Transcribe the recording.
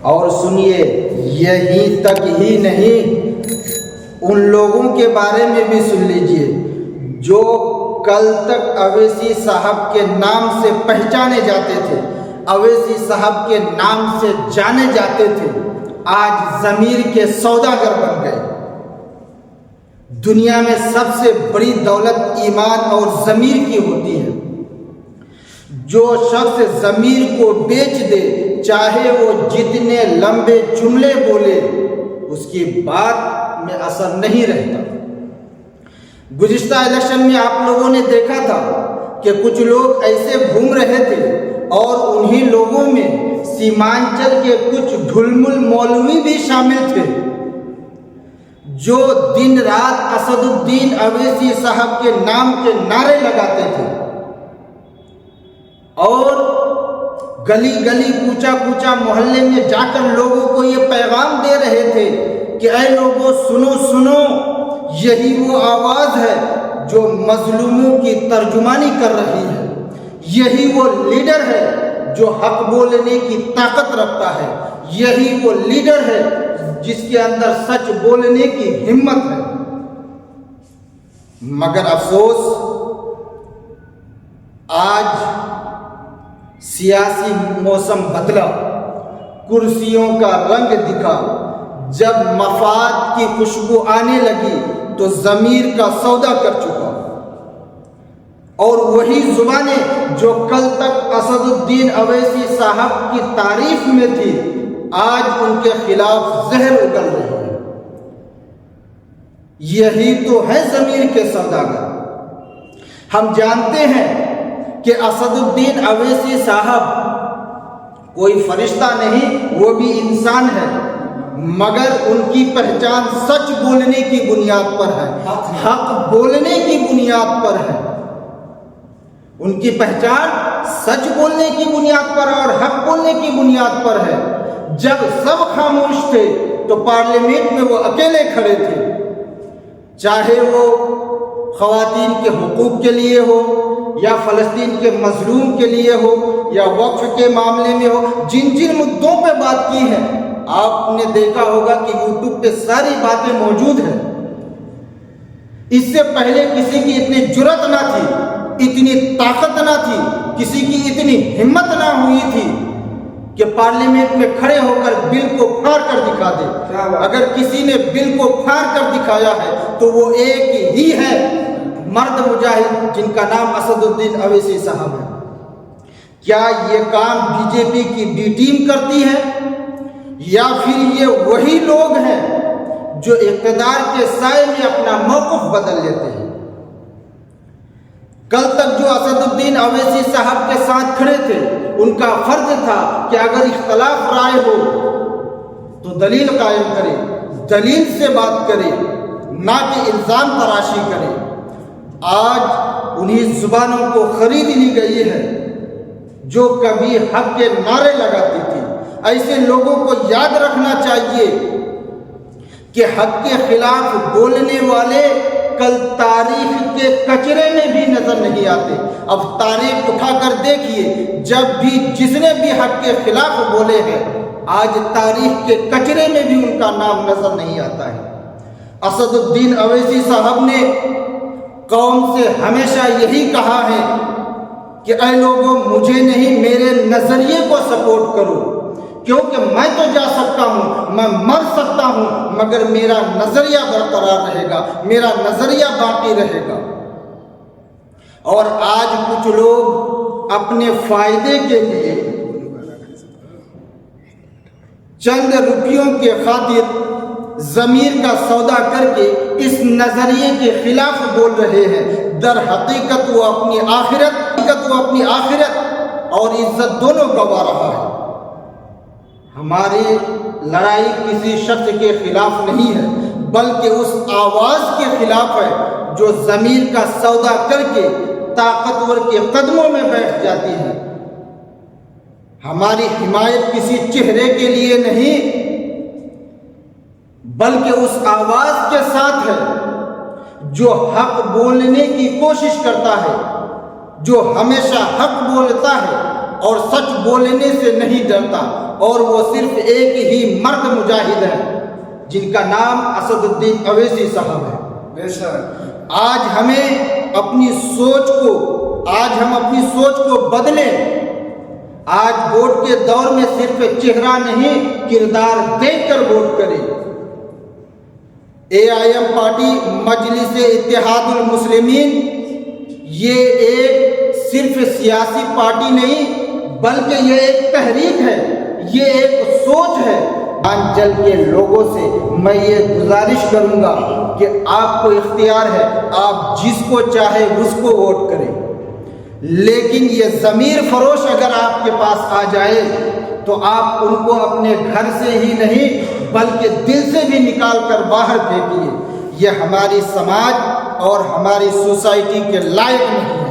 اور سنیے، یہیں تک ہی نہیں، ان لوگوں کے بارے میں بھی سن لیجئے جو کل تک اویسی صاحب کے نام سے پہچانے جاتے تھے، اویسی صاحب کے نام سے جانے جاتے تھے، آج ضمیر کے سوداگر بن گئے۔ دنیا میں سب سے بڑی دولت ایمان اور ضمیر کی ہوتی ہے۔ جو شخص ضمیر کو بیچ دے، چاہے وہ جتنے لمبے جملے بولے، اس کی بات میں اثر نہیں رہتا۔ گزشتہ الیکشن میں آپ لوگوں نے دیکھا تھا کہ کچھ لوگ ایسے گھوم رہے تھے اور انہی لوگوں میں سیمانچل کے کچھ ڈھلمل مولوی بھی شامل تھے جو دن رات اسد الدین اویسی صاحب کے نام کے نعرے لگاتے تھے اور گلی گلی کوچا کوچا محلے میں جا کر لوگوں کو یہ پیغام دے رہے تھے کہ اے لوگوں سنو سنو، یہی وہ آواز ہے جو مظلوموں کی ترجمانی کر رہی ہے، یہی وہ لیڈر ہے جو حق بولنے کی طاقت رکھتا ہے، یہی وہ لیڈر ہے جس کے اندر سچ بولنے کی ہمت ہے۔ مگر افسوس، آج سیاسی موسم بدلا، کرسیوں کا رنگ دکھا، جب مفاد کی خوشبو آنے لگی تو ضمیر کا سودا کر چکا، اور وہی زبانیں جو کل تک اسد الدین اویسی صاحب کی تعریف میں تھی، آج ان کے خلاف زہر اگل رہی ہے۔ یہی تو ہے ضمیر کے سوداگر۔ ہم جانتے ہیں کہ اسد الدین اویسی صاحب کوئی فرشتہ نہیں، وہ بھی انسان ہے، مگر ان کی پہچان سچ بولنے کی بنیاد پر ہے، حق بولنے کی بنیاد پر ہے۔ ان کی پہچان سچ بولنے کی بنیاد پر اور حق بولنے کی بنیاد پر ہے۔ جب سب خاموش تھے تو پارلیمنٹ میں وہ اکیلے کھڑے تھے، چاہے وہ خواتین کے حقوق کے لیے ہو یا فلسطین کے مظلوم کے لیے ہو یا وقف کے معاملے میں ہو، جن جن مدعوں پہ بات کی ہے آپ نے دیکھا ہوگا کہ یوٹیوب پہ ساری باتیں موجود ہیں۔ اس سے پہلے کسی کی اتنی جرأت نہ تھی، اتنی طاقت نہ تھی، کسی کی اتنی ہمت نہ ہوئی تھی کہ پارلیمنٹ میں کھڑے ہو کر بل کو پھاڑ کر دکھا دے۔ اگر کسی نے بل کو پھاڑ کر دکھایا ہے تو وہ ایک ہی ہے، مرد مجاہد، جن کا نام اسد الدین اویسی صاحب ہے۔ کیا یہ کام بی جے پی کی بی ٹیم کرتی ہے یا پھر یہ وہی لوگ ہیں جو اقتدار کے سائے میں اپنا موقف بدل لیتے ہیں؟ کل تک جو اسد الدین اویسی صاحب کے ساتھ کھڑے تھے، ان کا فرض تھا کہ اگر اختلاف رائے ہو تو دلیل قائم کرے، دلیل سے بات کرے، نہ کہ الزام تراشی کرے۔ آج انہی زبانوں کو خرید لی گئی ہے جو کبھی حق کے نعرے لگاتی تھی۔ ایسے لوگوں کو یاد رکھنا چاہیے کہ حق کے خلاف بولنے والے کل تاریخ کے کچرے میں بھی نظر نہیں آتے۔ اب تاریخ اٹھا کر دیکھیے، جب بھی جس نے بھی حق کے خلاف بولے ہیں، آج تاریخ کے کچرے میں بھی ان کا نام نظر نہیں آتا ہے۔ اسد الدین اویسی صاحب نے قوم سے ہمیشہ یہی کہا ہے کہ اے لوگوں، مجھے نہیں، میرے نظریے کو سپورٹ کرو، کیونکہ میں تو جا سکتا ہوں، میں مر سکتا ہوں، مگر میرا نظریہ برقرار رہے گا، میرا نظریہ باقی رہے گا۔ اور آج کچھ لوگ اپنے فائدے کے لیے چند روپیوں کے خاطر ضمیر کا سودا کر کے اس نظریے کے خلاف بول رہے ہیں۔ در حقیقت وہ اپنی آخرت اور عزت دونوں گنوا رہا ہے۔ ہماری لڑائی کسی شخص کے خلاف نہیں ہے، بلکہ اس آواز کے خلاف ہے جو ضمیر کا سودا کر کے طاقتور کے قدموں میں بیٹھ جاتی ہے۔ ہماری حمایت کسی چہرے کے لیے نہیں، بلکہ اس آواز کے ساتھ ہے جو حق بولنے کی کوشش کرتا ہے، جو ہمیشہ حق بولتا ہے اور سچ بولنے سے نہیں ڈرتا، اور وہ صرف ایک ہی مرد مجاہد ہے جن کا نام اسد الدین اویسی صاحب ہے۔ بے شک آج ہم اپنی سوچ کو بدلیں۔ آج ووٹ کے دور میں صرف چہرہ نہیں، کردار دیکھ کر ووٹ کریں۔ AIM پارٹی مجلس اتحاد المسلمین یہ ایک صرف سیاسی پارٹی نہیں بلکہ یہ ایک تحریک ہے، یہ ایک سوچ ہے۔ آنچل کے لوگوں سے میں یہ گزارش کروں گا کہ آپ کو اختیار ہے، آپ جس کو چاہے اس کو ووٹ کریں، لیکن یہ ضمیر فروش اگر آپ کے پاس آ جائے تو آپ ان کو اپنے گھر سے ہی نہیں بلکہ دل سے بھی نکال کر باہر پھینکیے۔ یہ ہماری سماج اور ہماری سوسائٹی کے لائق نہیں۔